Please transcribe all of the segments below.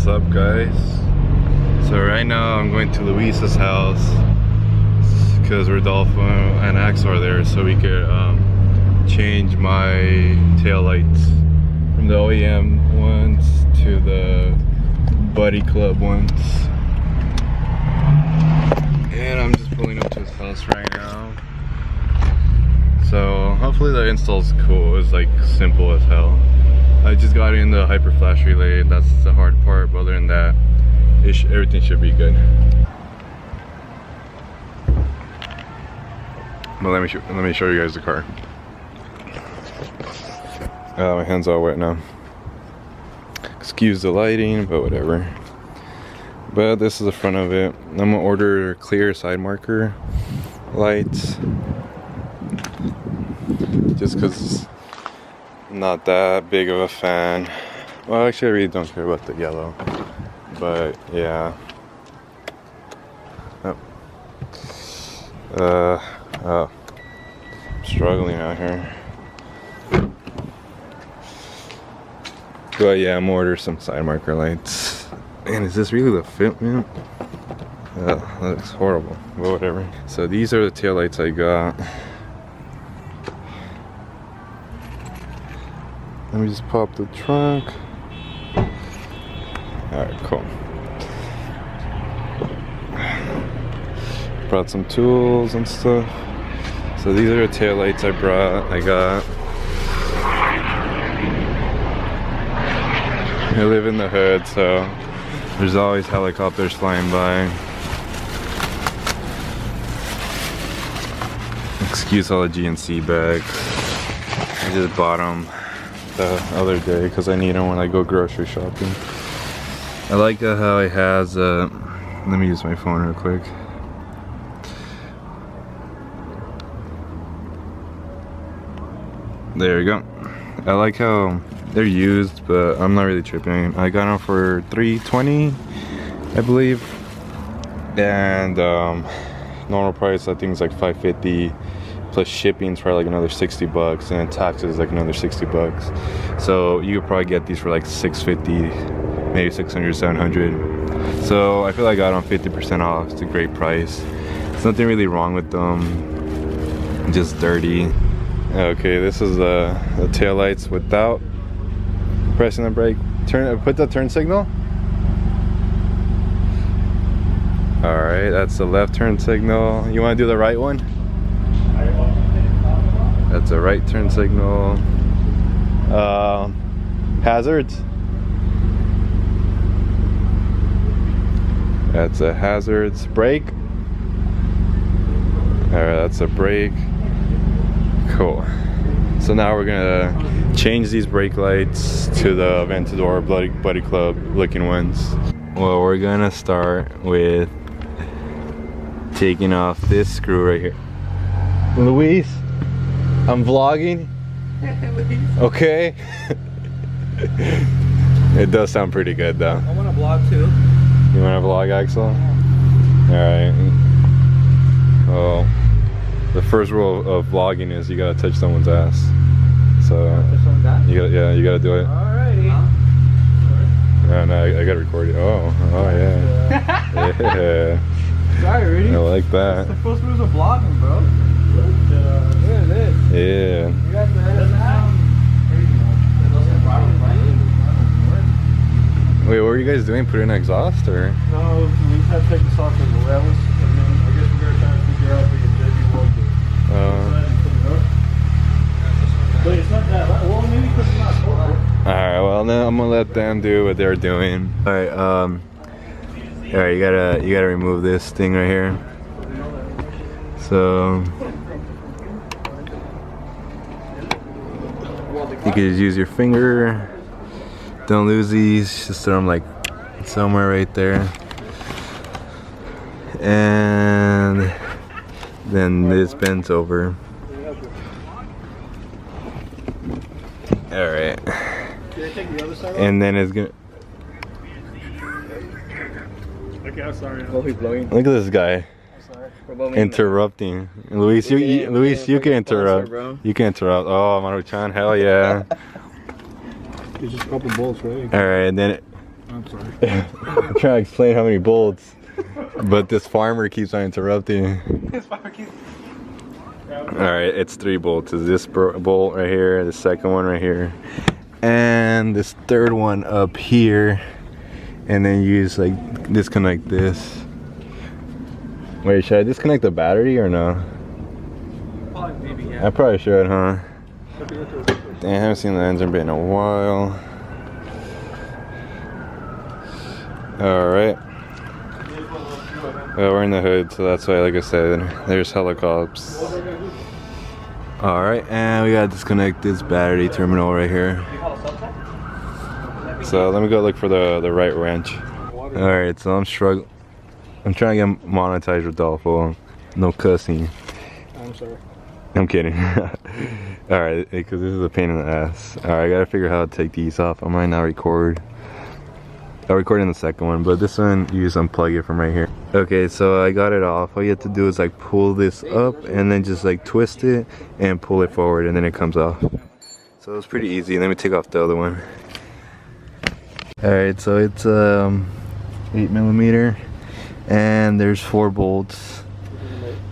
What's up, guys? So right now I'm going to Luis's house because Rodolfo and Ax are there, so we could change my tail lights from the OEM ones to the Buddy Club ones. And I'm just pulling up to his house right now. So hopefully the install's cool. It's like simple as hell. I just got in the hyper flash relay. That's the hard part, but other than that, everything should be good. But let me show you guys the car. My hands all wet now. Excuse the lighting, but whatever. But this is the front of it. I'm gonna order clear side marker lights, just because I'm not that big of a fan. Well, actually I really don't care about the yellow, but yeah. I'm struggling out here. But yeah, I'm gonna order some side marker lights. Man, is this really the fit, man? That looks horrible, but whatever. So these are the tail lights I got. Let me just pop the trunk. Alright, cool. Brought some tools and stuff. So these are the tail lights I got. I live in the hood, so there's always helicopters flying by. Excuse all the GNC bags. I just bought them the other day because I need them when I go grocery shopping. I like how it has let me use my phone real quick. There you go. I like how they're used, but I'm not really tripping. I got them for $320, I believe, and normal price I think is like $550. Plus shipping's probably like another $60, and then taxes like another $60. So you could probably get these for like $650, maybe $600, $700. So I feel like I got them 50% off. It's a great price. There's nothing really wrong with them, just dirty. Okay, this is the tail lights without pressing the brake. Put the turn signal. All right, that's the left turn signal. You want to do the right one? That's a right turn signal. Hazards. That's a hazards. Brake. Alright, that's a brake. Cool. So now we're gonna change these brake lights to the Aventador Buddy Club looking ones. Well, we're gonna start with taking off this screw right here. Luis, I'm vlogging. Okay. It does sound pretty good though. I want to vlog too. You want to vlog, Axel? Alright. Well, the first rule of vlogging is you gotta touch someone's ass. So you gotta do it. Alrighty. No, I gotta record it. Oh yeah. Yeah. Sorry, Rudy. I like that. The first rules of vlogging, bro. Look at this. Yeah. You got the head down. Wait, what were you guys doing? Put in exhaust or? No, we just had to take this off because the levels, and then I guess we're gonna try to figure out if we can JB one do. But it's not that. Well, maybe because it's not cold. Alright, well then I'm gonna let them do what they're doing. Alright, alright, you gotta remove this thing right here. So you can just use your finger. Don't lose these, just throw them like somewhere right there. And then this bends over. Alright. And then it's gonna. Okay, I'm sorry. Oh, he's blowing. Look at this guy. I'm sorry. Interrupting. Luis, you can interrupt. You can interrupt. Oh, Maruchan, hell yeah. It's just a couple bolts, right? Alright, and then I'm sorry. I'm trying to explain how many bolts, but this farmer keeps on interrupting. Alright, it's 3 bolts. Is this bolt right here, the second one right here, and this third one up here, and then you just like disconnect this. Wait, should I disconnect the battery or no? Maybe, yeah. I probably should, huh? Damn, I haven't seen the engine bay in a while. Alright. Well, we're in the hood, so that's why, like I said, there's helicopters. Alright, and we gotta disconnect this battery terminal right here. So let me go look for the right wrench. Alright, so I'm struggling. I'm trying to get monetized, Rodolfo. No cussing. I'm sorry. I'm kidding. Alright, because this is a pain in the ass. Alright, I gotta figure out how to take these off. I might not record. I'll record in the second one, but this one, you just unplug it from right here. Okay, so I got it off. All you have to do is like pull this up and then just like twist it and pull it forward and then it comes off. So it's pretty easy. Let me take off the other one. Alright, so it's 8mm and there's 4 bolts.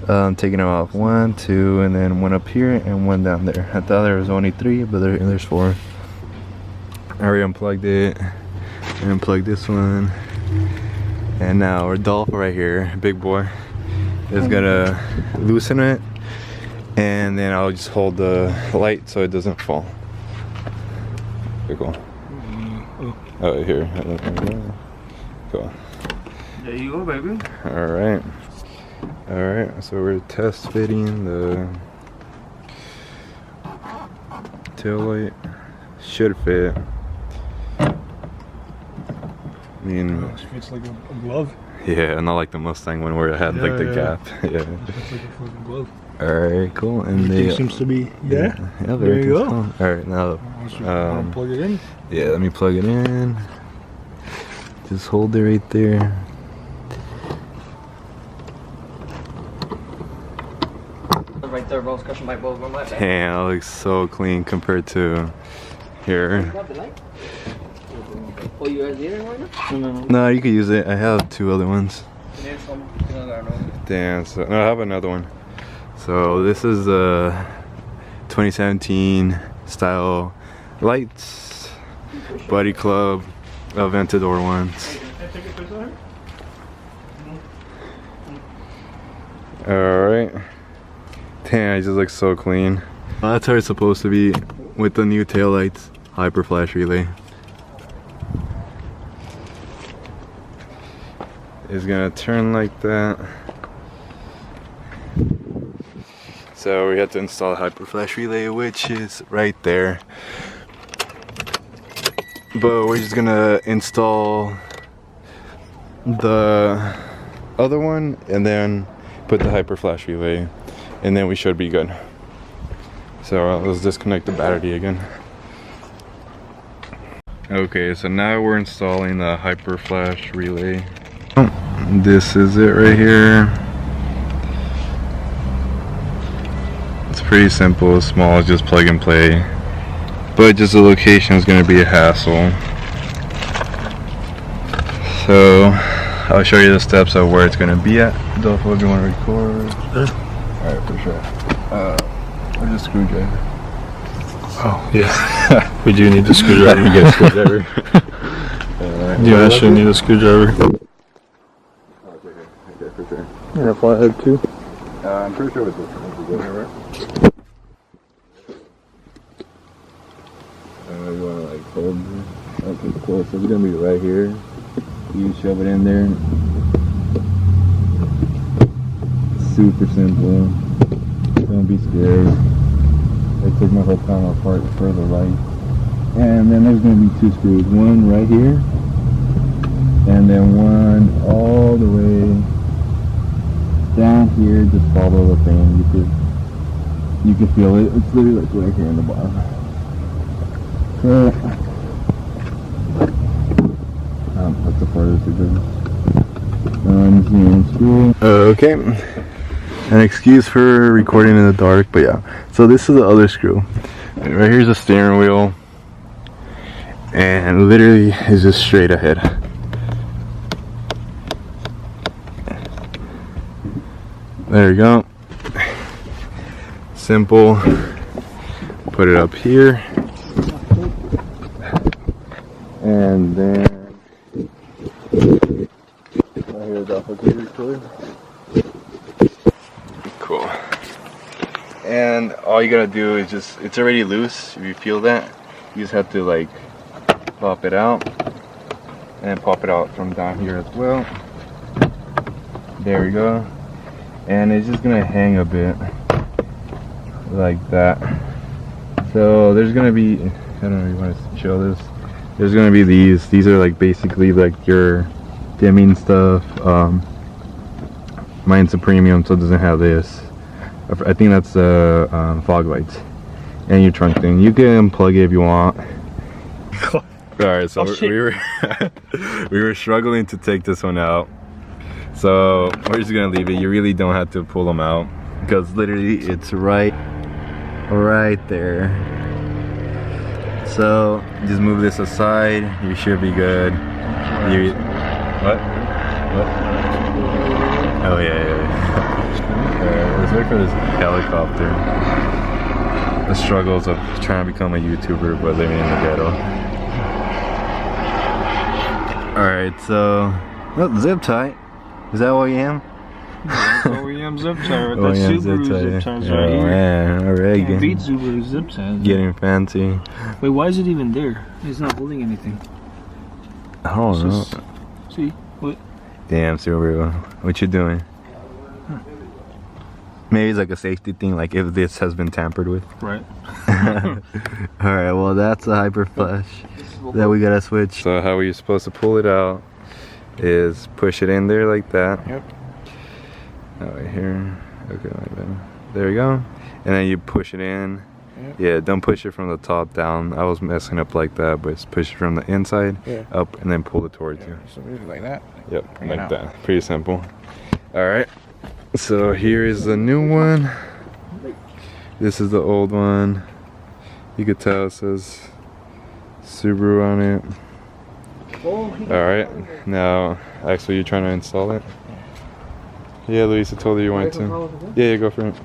Taking them off 1, 2, and then 1 up here and 1 down there. I thought there was only 3, but there's 4. I already unplugged it. And unplug this one, and now Rodolfo right here, big boy, is gonna loosen it, and then I'll just hold the light so it doesn't fall. Okay, cool. Oh, here. Cool. There you go, baby. Alright. Alright, so we're test fitting the tail light. Should fit. I mean, it's like a glove. Yeah, not like the Mustang one where it had like the gap. Yeah. It's like a fucking glove. Alright, cool. And it seems to be yeah, there you go. Cool. Alright, now plug it in. Yeah, let me plug it in. Just hold it right there. Right there, bro. Scratching my balls. Damn, that looks so clean compared to here. Oh, you guys need it right now? No, you could use it. I have 2 other ones. Damn, so no, I have another one. So this is a 2017 style lights, Buddy Club, Aventador ones. Alright. Damn, it just looks so clean. That's how it's supposed to be with the new taillights, hyper flash relay. Is gonna turn like that. So we have to install a hyper flash relay, which is right there. But we're just gonna install the other one and then put the hyper flash relay, and then we should be good. So let's disconnect the battery again. Okay, so now we're installing the hyper flash relay. This is it right here. It's pretty simple, small, just plug and play. But just the location is going to be a hassle. So I'll show you the steps of where it's going to be at. Adolfo, if you want to record. Alright, for sure. Where's the screwdriver? Oh, yeah. We do need the screwdriver. You get a screwdriver. You actually need a screwdriver. Okay, for sure. Yeah, flathead too. I'm pretty sure it's this one. Right? You want to like hold it? Okay, cool. So it's going to be right here. You shove it in there. Super simple. Don't be scared. I took my whole panel apart for the light. And then there's going to be 2 screws. One right here. And then one all the way down here. Just follow the thing. You can feel it. It's literally like right here in the bottom. So that's the farthest it goes. Okay. An excuse for recording in the dark, but yeah. So this is the other screw. Right here's the steering wheel. and literally is just straight ahead. There you go. Simple. Put it up here, and then right here is applicator clear. Cool. And all you gotta do is just, it's already loose. If you feel that, you just have to like pop it out, and pop it out from down here as well. There we go. And it's just gonna hang a bit like that. So there's gonna be, I don't know if you want to show this. There's gonna be these are like basically like your dimming stuff. Mine's a premium, so it doesn't have this. I think that's the fog lights. And your trunk thing. You can unplug it if you want. Alright, so we were struggling to take this one out. So we're just gonna leave it. You really don't have to pull them out, because literally it's right there. So just move this aside. You should be good. What? Oh yeah. Let's wait for this helicopter. The struggles of trying to become a YouTuber but living in the ghetto. Alright, so zip tie. Is that OEM? That's OEM zip tie. That's OEM Subaru zip ties right here. Man, alright. Can't beat Subaru zip ties. Getting fancy. Wait, why is it even there? It's not holding anything. I don't know. See? What? Damn, Subaru. What you doing? Maybe it's like a safety thing, like if this has been tampered with. Right. Alright, well that's a hyper flash that we gotta switch. So how we're supposed to pull it out is push it in there like that. Yep. Right here. Okay, like that. There you go. And then you push it in. Yep. Yeah, don't push it from the top down. I was messing up like that, but just push it from the inside up and then pull it towards you. So we like that. Yep, like that. Pretty simple. Alright. So here is the new one. This is the old one. You could tell it says Subaru on it. Alright, now actually you're trying to install it? Yeah, Luis, I told you you wanted to. Yeah, go for it.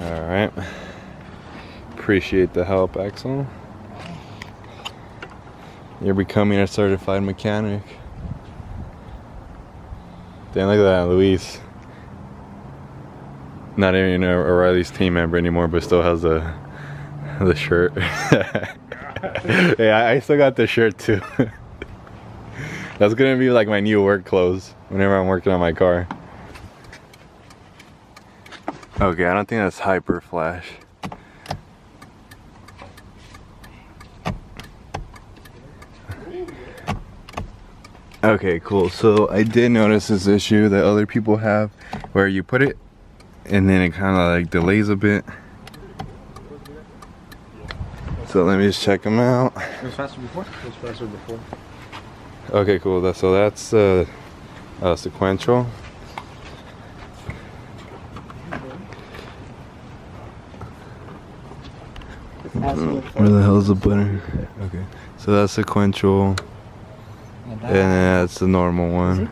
Alright. Appreciate the help, Axel. You're becoming a certified mechanic. Damn, look at that, Luis. Not even a O'Reilly's team member anymore, but still has the shirt. Yeah, I still got the shirt too. That's gonna be like my new work clothes whenever I'm working on my car. Okay, I don't think that's hyper flash. Okay, cool. So I did notice this issue that other people have where you put it and then it kind of like delays a bit. So let me just check them out. It was faster before? It was faster before. Okay, cool. So that's sequential. Where the hell is the button? Okay, so that's sequential. And then that's the normal one.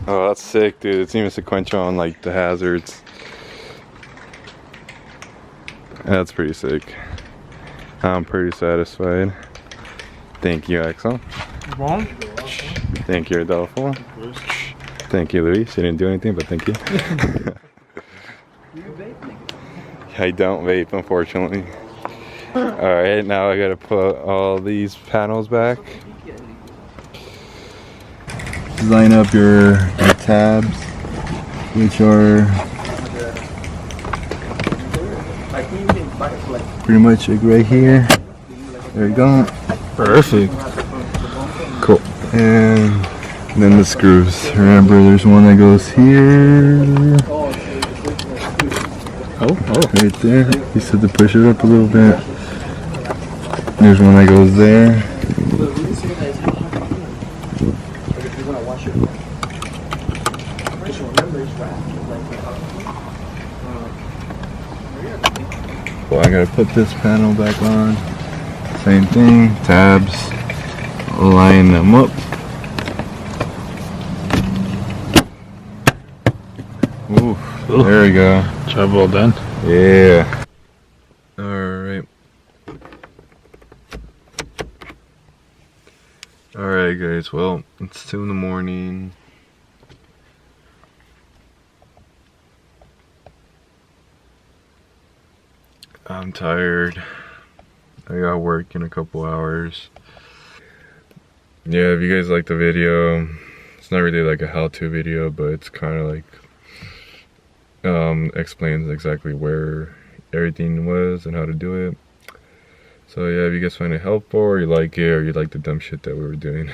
Oh, that's sick, dude. It's even sequential on like the hazards. That's pretty sick. I'm pretty satisfied. Thank you, Axel. Thank you, Adolfo. Thank you, Luis. You didn't do anything, but thank you. I don't vape, unfortunately. Alright, now I gotta put all these panels back. Line up your tabs, which are pretty much like right here. There you go. Perfect. Cool. And then the screws. Remember, there's one that goes here. Oh, right there. You just have to push it up a little bit. There's one that goes there. Well, I gotta put this panel back on. Same thing, tabs, line them up. Ooh, there we go. Job well done. Yeah. Alright. Alright guys, well, it's 2 in the morning. I'm tired. I got work in a couple hours. Yeah, if you guys like the video, it's not really like a how-to video, but it's kind of like explains exactly where everything was and how to do it. So yeah, if you guys find it helpful or you like it or you like the dumb shit that we were doing.